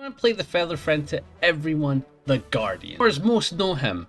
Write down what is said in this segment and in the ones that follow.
gonna play the feather friend to everyone, the Guardian, or as most know him,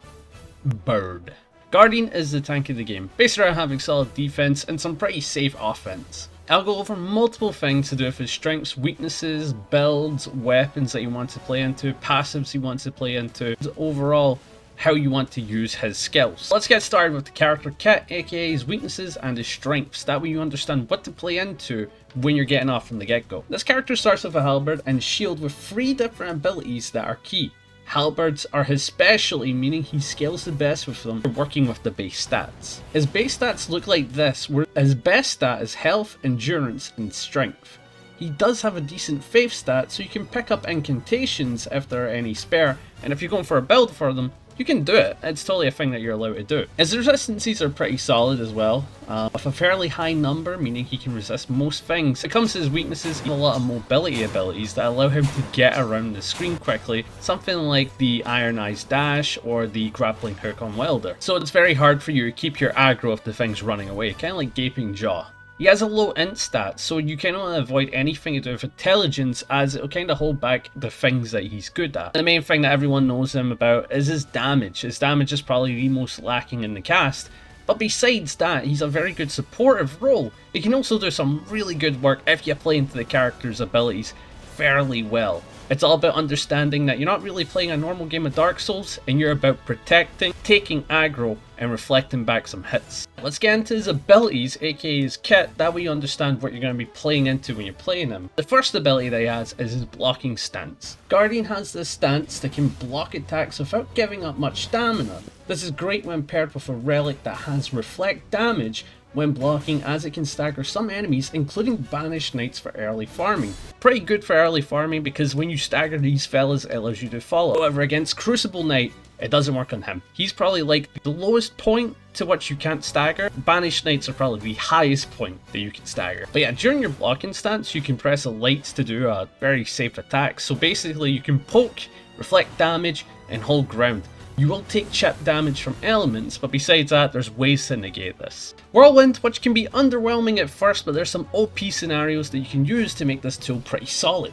Bird. Guardian is the tank of the game, based around having solid defense and some pretty safe offense. I'll go over multiple things to do with his strengths, weaknesses, builds, weapons that you want to play into, passives you want to play into, overall how you want to use his skills. Let's get started with the character kit, aka his weaknesses and his strengths. That way you understand what to play into when you're getting off from the get-go. This character starts with a halberd and shield with 3 different abilities that are key. Halberds are his specialty, meaning he scales the best with them, working with the base stats. His base stats look like this, where his best stat is health, endurance, and strength. He does have a decent faith stat, so you can pick up incantations if there are any spare, and if you're going for a build for them, you can do it. It's totally a thing that you're allowed to do. His resistances are pretty solid as well, with a fairly high number, meaning he can resist most things. When it comes to his weaknesses, he has a lot of mobility abilities that allow him to get around the screen quickly, something like the Iron Eyes dash or the grappling hook on Wilder. So it's very hard for you to keep your aggro if the thing's running away, kind of like Gaping Jaw. He has a low int stat, so you kind of want to avoid anything to do with intelligence, as it'll kind of hold back the things that he's good at. The main thing that everyone knows him about is his damage. His damage is probably the most lacking in the cast, but besides that, he's a very good supportive role. He can also do some really good work if you play into the character's abilities fairly well. It's all about understanding that you're not really playing a normal game of Dark Souls, and you're about protecting, taking aggro, and reflecting back some hits. Let's get into his abilities, aka his kit, that way you understand what you're going to be playing into when you're playing him. The first ability that he has is his blocking stance. Guardian has this stance that can block attacks without giving up much stamina. This is great when paired with a relic that has reflect damage when blocking, as it can stagger some enemies, including banished knights, for early farming. Pretty good for early farming because when you stagger these fellas, it allows you to follow. However, against Crucible Knight, it doesn't work on him. He's probably like the lowest point to which you can't stagger. Banished Knights are probably the highest point that you can stagger. But yeah, during your blocking stance, you can press a lights to do a very safe attack. So basically you can poke, reflect damage, and hold ground. You will take chip damage from elements, but besides that, there's ways to negate this. Whirlwind, which can be underwhelming at first, but there's some OP scenarios that you can use to make this tool pretty solid.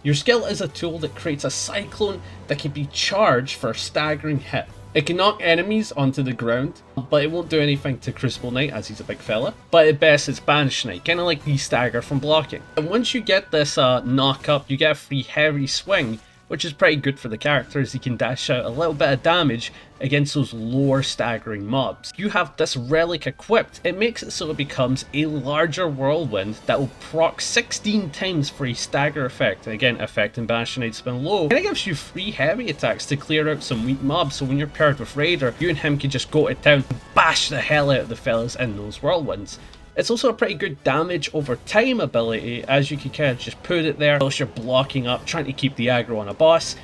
Your skill is a tool that creates a cyclone that can be charged for a staggering hit. It can knock enemies onto the ground, but it won't do anything to Crucible Knight as he's a big fella. But at best it's Banished Knight, kind of like the stagger from blocking. And once you get this knock up, you get a free heavy swing, which is pretty good for the character as he can dash out a little bit of damage against those lower staggering mobs. You have this relic equipped, it makes it so it becomes a larger whirlwind that will proc 16 times for a stagger effect, and again affecting Banished Knight's spin low. And it gives you free heavy attacks to clear out some weak mobs, so when you're paired with Raider, you and him can just go to town and bash the hell out of the fellas in those whirlwinds. It's also a pretty good damage over time ability, as you can kind of just put it there whilst you're blocking up, trying to keep the aggro on a boss,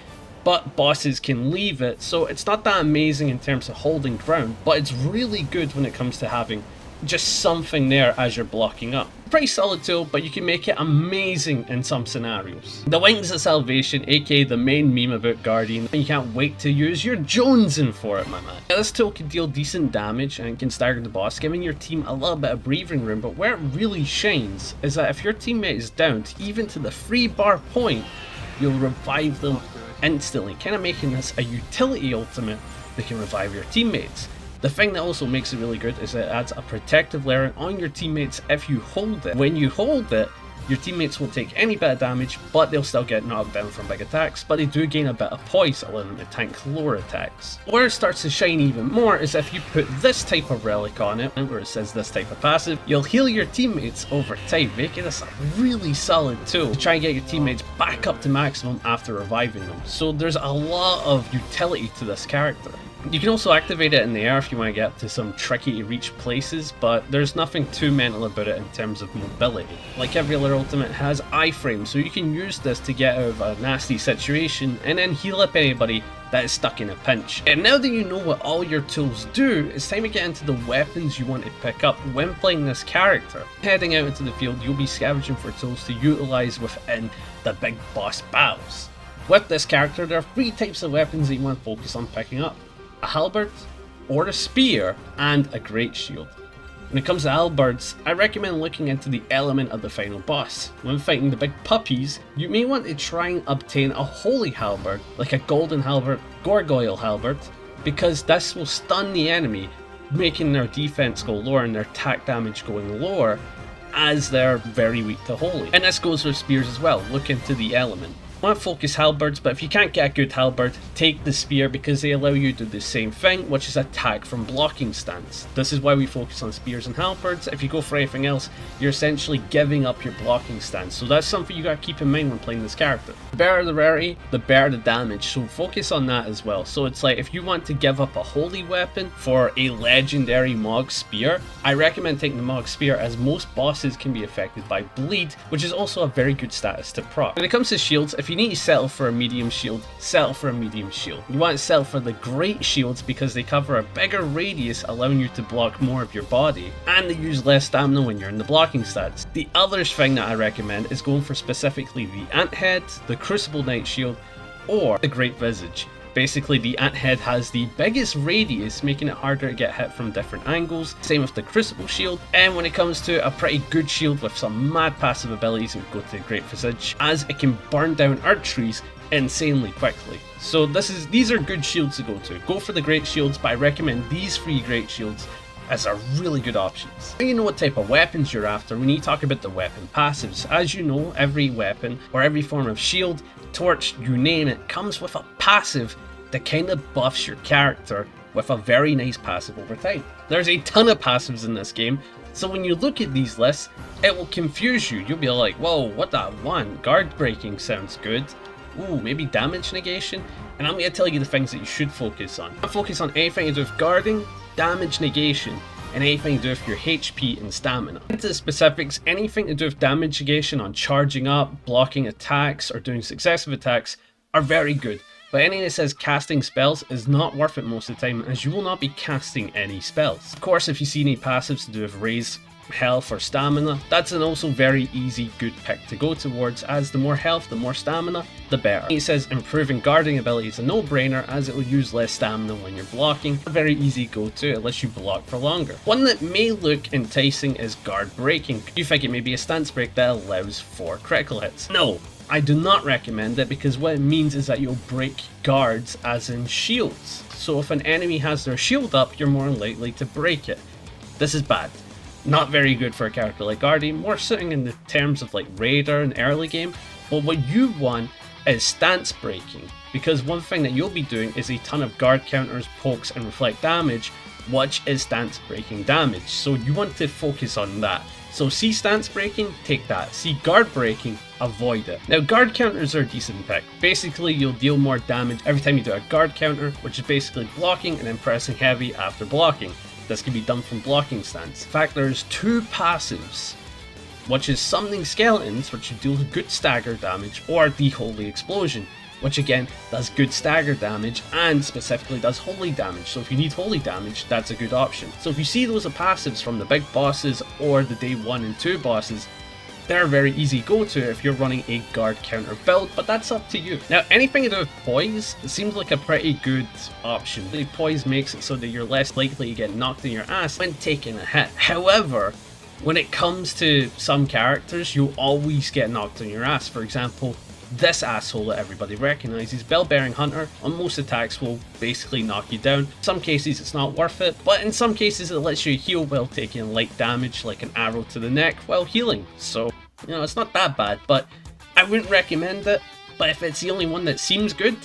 but bosses can leave it, so it's not that amazing in terms of holding ground, but it's really good when it comes to having just something there as you're blocking up. Pretty solid tool, but you can make it amazing in some scenarios. The Wings of Salvation, aka the main meme about Guardian, and you can't wait to use your jonesing for it, my man. Now, this tool can deal decent damage and can stagger the boss, giving your team a little bit of breathing room, but where it really shines is that if your teammate is down even to the 3 bar point, you'll revive them instantly, kind of making this a utility ultimate that can revive your teammates. The thing that also makes it really good is that it adds a protective layer on your teammates if you hold it. When you hold it, your teammates will take any bit of damage, but they'll still get knocked down from big attacks, but they do gain a bit of poise, allowing them to tank lower attacks. Where it starts to shine even more is if you put this type of relic on it, where it says this type of passive, you'll heal your teammates over time, making this a really solid tool to try and get your teammates back up to maximum after reviving them. So there's a lot of utility to this character. You can also activate it in the air if you want to get to some tricky to reach places, but there's nothing too mental about it in terms of mobility. Like every other ultimate, it has iframe, so you can use this to get out of a nasty situation and then heal up anybody that is stuck in a pinch. And now that you know what all your tools do, it's time to get into the weapons you want to pick up when playing this character. Heading out into the field, you'll be scavenging for tools to utilize within the big boss battles. With this character, there are 3 types of weapons that you want to focus on picking up: a halberd, or a spear, and a great shield. When it comes to halberds, I recommend looking into the element of the final boss. When fighting the big puppies, you may want to try and obtain a holy halberd, like a golden halberd, gargoyle halberd, because this will stun the enemy, making their defense go lower and their attack damage going lower, as they're very weak to holy. And this goes for spears as well. Look into the element. I want to focus halberds, but if you can't get a good halberd, take the spear because they allow you to do the same thing, which is attack from blocking stance. This is why we focus on spears and halberds. If you go for anything else, you're essentially giving up your blocking stance. So that's something you got to keep in mind when playing this character. The better the rarity, the better the damage, so focus on that as well. So it's like if you want to give up a holy weapon for a legendary Mog Spear, I recommend taking the Mog Spear, as most bosses can be affected by bleed, which is also a very good status to proc. When it comes to shields, if you need to settle for a medium shield, settle for a medium shield. You want to settle for the great shields because they cover a bigger radius, allowing you to block more of your body, and they use less stamina when you're in the blocking stats. The other thing that I recommend is going for specifically the Ant Head, the Crucible Knight Shield, or the Great Visage. Basically, the Ant Head has the biggest radius, making it harder to get hit from different angles. Same with the Crucible Shield. And when it comes to a pretty good shield with some mad passive abilities, we go to the Great Visage, as it can burn down Earth Trees insanely quickly. So these are good shields to go to. Go for the great shields, but I recommend these 3 great shields as are really good options. Now you know what type of weapons you're after, we need to talk about the weapon passives. As you know, every weapon or every form of shield, torch, you name it, comes with a passive that kind of buffs your character with a very nice passive over time. There's a ton of passives in this game, so when you look at these lists, it will confuse you. You'll be like, whoa, what that one? Guard breaking sounds good. Ooh, maybe damage negation? And I'm going to tell you the things that you should focus on. Focus on anything to do with guarding, damage negation, and anything to do with your HP and stamina. Into the specifics, anything to do with damage negation on charging up, blocking attacks, or doing successive attacks are very good. But anything that says casting spells is not worth it most of the time, as you will not be casting any spells. Of course, if you see any passives to do with raise health or stamina, that's an also very easy good pick to go towards, as the more health, the more stamina, the better. It says improving guarding ability is a no-brainer, as it will use less stamina when you're blocking. A very easy go-to unless you block for longer. One that may look enticing is guard breaking. You think it may be a stance break that allows 4 critical hits. No, I do not recommend it, because what it means is that you'll break guards as in shields. So if an enemy has their shield up, you're more likely to break it. This is bad. Not very good for a character like Guardian, more sitting in the terms of like Raider in early game. But what you want is stance breaking, because one thing that you'll be doing is a ton of guard counters, pokes, and reflect damage, which is stance breaking damage. So you want to focus on that. So see stance breaking, take that. See guard breaking, avoid it. Now guard counters are a decent pick. Basically you'll deal more damage every time you do a guard counter, which is basically blocking and then pressing heavy after blocking. This can be done from blocking stance. In fact, there's 2 passives, which is Summoning Skeletons, which deals good stagger damage, or the Holy Explosion, which again does good stagger damage and specifically does holy damage. So if you need holy damage, that's a good option. So if you see those passives from the big bosses or the day 1 and 2 bosses, they're a very easy go-to if you're running a guard counter build, but that's up to you. Now, anything to do with poise, it seems like a pretty good option. The poise makes it so that you're less likely to get knocked in your ass when taking a hit. However, when it comes to some characters, you'll always get knocked on your ass. For example, this asshole that everybody recognizes, Bell-Bearing Hunter, on most attacks will basically knock you down. In some cases it's not worth it, but in some cases it lets you heal while taking light damage, like an arrow to the neck while healing. So, you know, it's not that bad, but I wouldn't recommend it. But if it's the only one that seems good,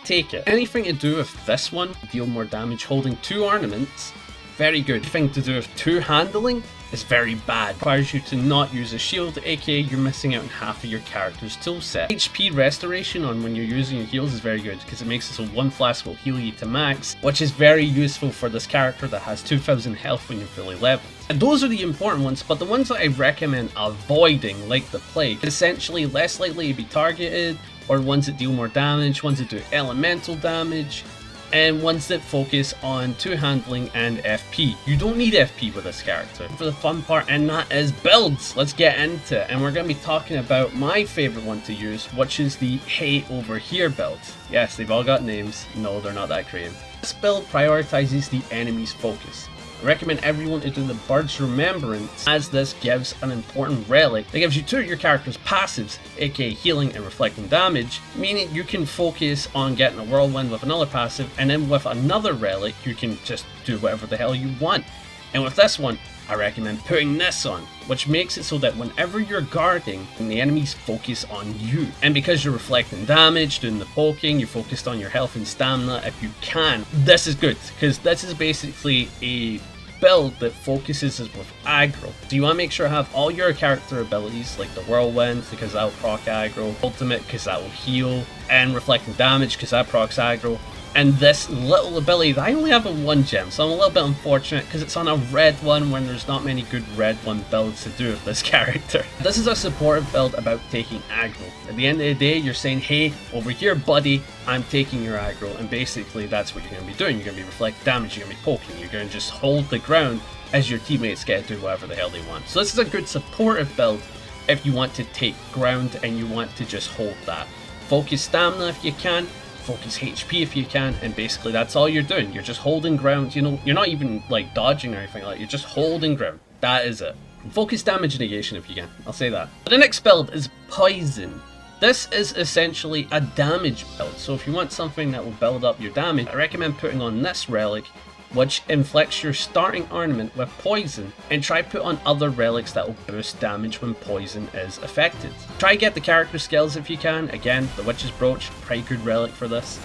take it. Anything to do with this one, deal more damage holding 2 ornaments, very good. Anything to do with 2 handling is very bad. Requires you to not use a shield, aka you're missing out on half of your character's toolset. HP restoration on when you're using your heals is very good, because it makes it so 1 flask will heal you to max, which is very useful for this character that has 2000 health when you're fully leveled. And those are the important ones, but the ones that I recommend avoiding, like the Plague, essentially less likely to be targeted, or ones that deal more damage, ones that do elemental damage, and ones that focus on 2 handling and FP. You don't need FP with this character. For the fun part, and that is builds. Let's get into it, and we're going to be talking about my favorite one to use, which is the Hey Over Here build. Yes, they've all got names. No, they're not that creative. This build prioritizes the enemy's focus. I recommend everyone to do the Bird's Remembrance, as this gives an important relic that gives you 2 of your character's passives, aka healing and reflecting damage, meaning you can focus on getting a whirlwind with another passive, and then with another relic you can just do whatever the hell you want. And with this one, I recommend putting this on, which makes it so that whenever you're guarding, the enemies focus on you. And because you're reflecting damage, doing the poking, you're focused on your health and stamina if you can. This is good, because this is basically a build that focuses with aggro. So you want to make sure to have all your character abilities, like the whirlwind, because that will proc aggro, ultimate, because that will heal, and reflecting damage, because that procs aggro. And this little ability that I only have on 1 gem, so I'm a little bit unfortunate because it's on a red one when there's not many good red one builds to do with this character. This is a supportive build about taking aggro. At the end of the day, you're saying, hey, over here buddy, I'm taking your aggro, and basically that's what you're going to be doing. You're going to be reflecting damage, you're going to be poking, you're going to just hold the ground as your teammates get to do whatever the hell they want. So this is a good supportive build if you want to take ground and you want to just hold that. Focus stamina if you can, focus HP if you can, and basically that's all you're doing. You're just holding ground, you know, you're not even like dodging or anything like that, you're just holding ground. That is it. Focus damage negation if you can, I'll say that. The next build is Poison. This is essentially a damage build, so if you want something that will build up your damage, I recommend putting on this relic, which inflicts your starting ornament with poison, and try put on other relics that will boost damage when poison is affected. Try get the character skills if you can. Again, the Witch's Brooch, pretty good relic for this.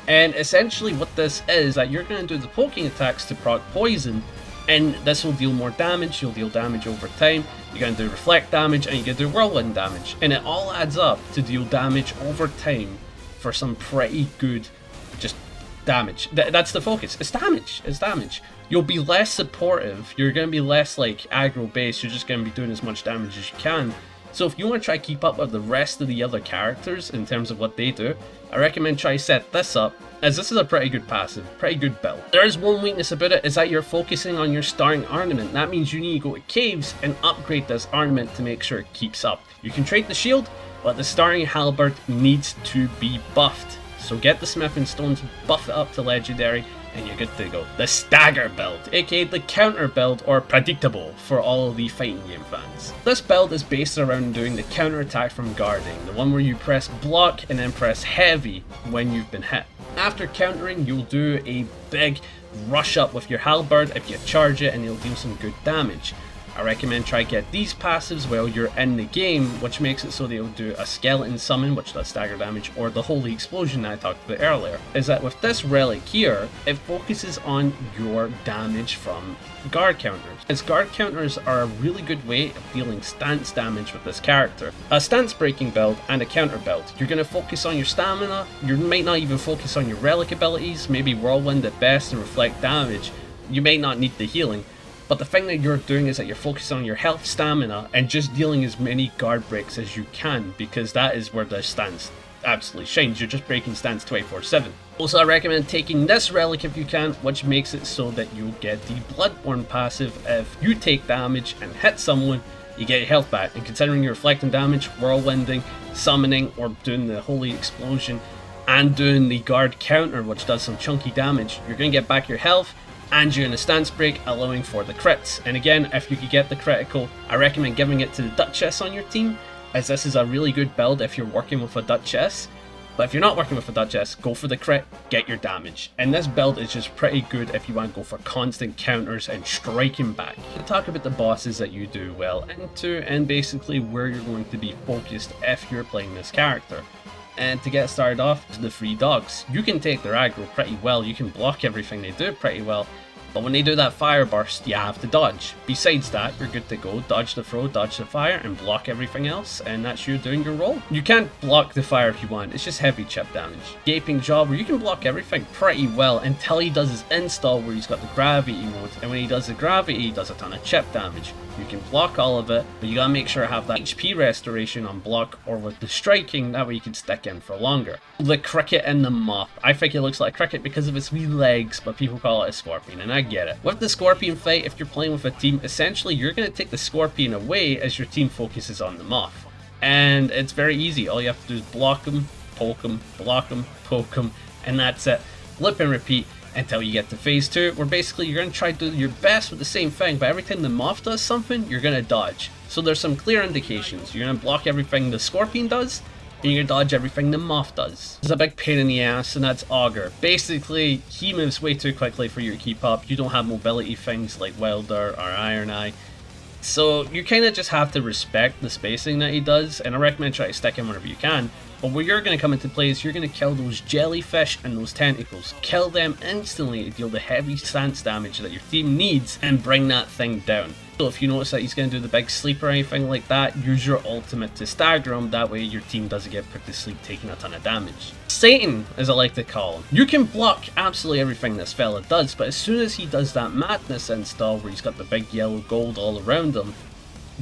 And essentially what this is that you're going to do the poking attacks to proc poison, and this will deal more damage. You'll deal damage over time, you're going to do reflect damage, and you're going to do whirlwind damage, and it all adds up to deal damage over time for some pretty good just damage. That's the focus. It's damage. It's damage. You'll be less supportive. You're going to be less like aggro based. You're just going to be doing as much damage as you can. So if you want to try keep up with the rest of the other characters in terms of what they do, I recommend try set this up, as this is a pretty good passive, pretty good build. There is one weakness about it, is that you're focusing on your starting ornament. That means you need to go to caves and upgrade this ornament to make sure it keeps up. You can trade the shield, but the starting halberd needs to be buffed. So get the smithing stones, buff it up to legendary, and you're good to go. The stagger build, aka the counter build, or predictable for all of the fighting game fans. This build is based around doing the counter attack from guarding, the one where you press block and then press heavy when you've been hit. After countering, you'll do a big rush up with your halberd if you charge it, and it'll deal some good damage. I recommend try get these passives while you're in the game, which makes it so they'll do a skeleton summon, which does stagger damage, or the holy explosion that I talked about earlier. Is that with this relic here, it focuses on your damage from guard counters, as guard counters are a really good way of dealing stance damage with this character. A stance breaking build and a counter build. You're going to focus on your stamina, you might not even focus on your relic abilities, maybe whirlwind at best and reflect damage. You may not need the healing. But the thing that you're doing is that you're focusing on your health, stamina, and just dealing as many guard breaks as you can, because that is where the stance absolutely shines. You're just breaking stance 24/7. Also, I recommend taking this relic if you can, which makes it so that you'll get the Bloodborne passive. If you take damage and hit someone, you get your health back. And considering you're reflecting damage, whirlwinding, summoning, or doing the holy explosion, and doing the guard counter, which does some chunky damage, you're going to get back your health, and you're in a stance break, allowing for the crits. And again, if you could get the critical, I recommend giving it to the Duchess on your team, as this is a really good build if you're working with a Duchess. But if you're not working with a Duchess, go for the crit, get your damage. And this build is just pretty good if you want to go for constant counters and striking back. We'll talk about the bosses that you do well into, and basically where you're going to be focused if you're playing this character. And to get started off, the 3 dogs. You can take their aggro pretty well, you can block everything they do pretty well, but when they do that fire burst, you have to dodge. Besides that, you're good to go. Dodge the throw, dodge the fire, and block everything else, and that's you doing your role. You can't block the fire if you want, it's just heavy chip damage. Gaping Jaw, where you can block everything pretty well until he does his install where he's got the gravity mode, and when he does the gravity, he does a ton of chip damage. You can block all of it, but you gotta make sure to have that HP restoration on block or with the striking, that way you can stick in for longer. The cricket and the moth. I think it looks like a cricket because of its wee legs, but people call it a scorpion, and I get it. With the scorpion fight, if you're playing with a team, essentially you're gonna take the scorpion away as your team focuses on the moth. And it's very easy, all you have to do is block them, poke them, block them, poke them, and that's it. Flip and repeat. until you get to phase 2, where basically you're going to try to do your best with the same thing, but every time the moth does something, you're going to dodge. So there's some clear indications. You're going to block everything the scorpion does, and you're going to dodge everything the moth does. There's a big pain in the ass, and that's Augur. Basically, he moves way too quickly for you to keep up. You don't have mobility things like Welder or Iron Eye. So you kind of just have to respect the spacing that he does, and I recommend try to stick him whenever you can. But where you're going to come into play is you're going to kill those jellyfish and those tentacles. Kill them instantly to deal the heavy stance damage that your team needs and bring that thing down. So if you notice that he's going to do the big sleep or anything like that, use your ultimate to stagger him, that way your team doesn't get put to sleep taking a ton of damage. Satan, as I like to call him. You can block absolutely everything this fella does, but as soon as he does that madness install where he's got the big yellow gold all around him,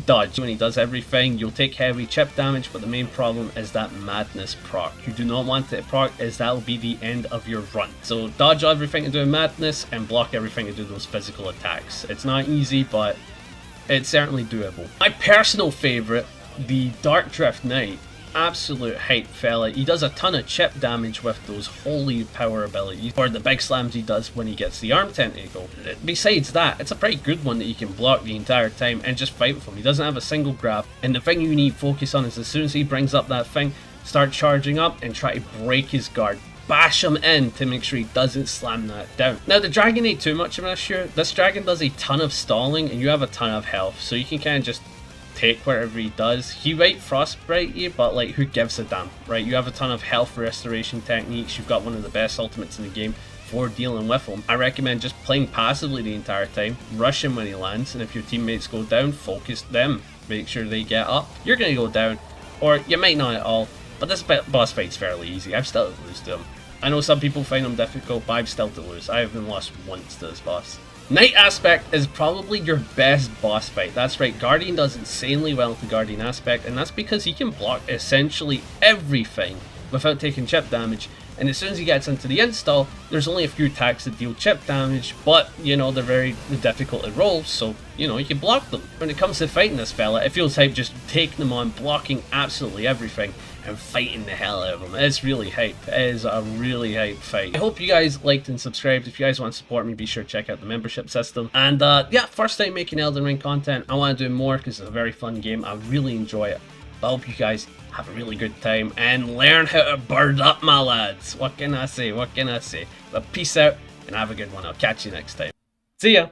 dodge. When he does everything, you'll take heavy chip damage, but the main problem is that madness proc. You do not want it to proc, as that will be the end of your run. So dodge everything to do madness and block everything to do those physical attacks. It's not easy, but it's certainly doable. My personal favourite, the Dark Drift Knight. Absolute hype fella. He does a ton of chip damage with those holy power abilities, or the big slams he does when he gets the arm tentacle. Besides that, it's a pretty good one that you can block the entire time and just fight with him. He doesn't have a single grab, and the thing you need to focus on is as soon as he brings up that thing, start charging up and try to break his guard. Bash him in to make sure he doesn't slam that down. Now the dragon ain't too much of an issue. This dragon does a ton of stalling and you have a ton of health, so you can kind of just take whatever he does. He might frostbite you, but like, who gives a damn, right? You have a ton of health restoration techniques. You've got one of the best ultimates in the game for dealing with him. I recommend just playing passively the entire time, rush him when he lands, and if your teammates go down, focus them, make sure they get up. You're going to go down, or you might not at all, but this boss fight's fairly easy. I've still to lose to him. I know some people find him difficult, but I've still to lose. I haven't lost once to this boss. Night Aspect is probably your best boss fight. That's right, Guardian does insanely well with the Guardian Aspect, and that's because he can block essentially everything without taking chip damage. And as soon as he gets into the install, there's only a few attacks that deal chip damage, but, you know, they're very difficult to roll, so, you know, you can block them. When it comes to fighting this fella, it feels hype just taking them on, blocking absolutely everything, and fighting the hell out of them. It's really hype. It is a really hype fight. I hope you guys liked and subscribed. If you guys want to support me, be sure to check out the membership system. And yeah, first time making Elden Ring content. I want to do more because it's a very fun game. I really enjoy it. But I hope you guys have a really good time and learn how to bird up, my lads. What can I say? What can I say? But peace out and have a good one. I'll catch you next time. See ya.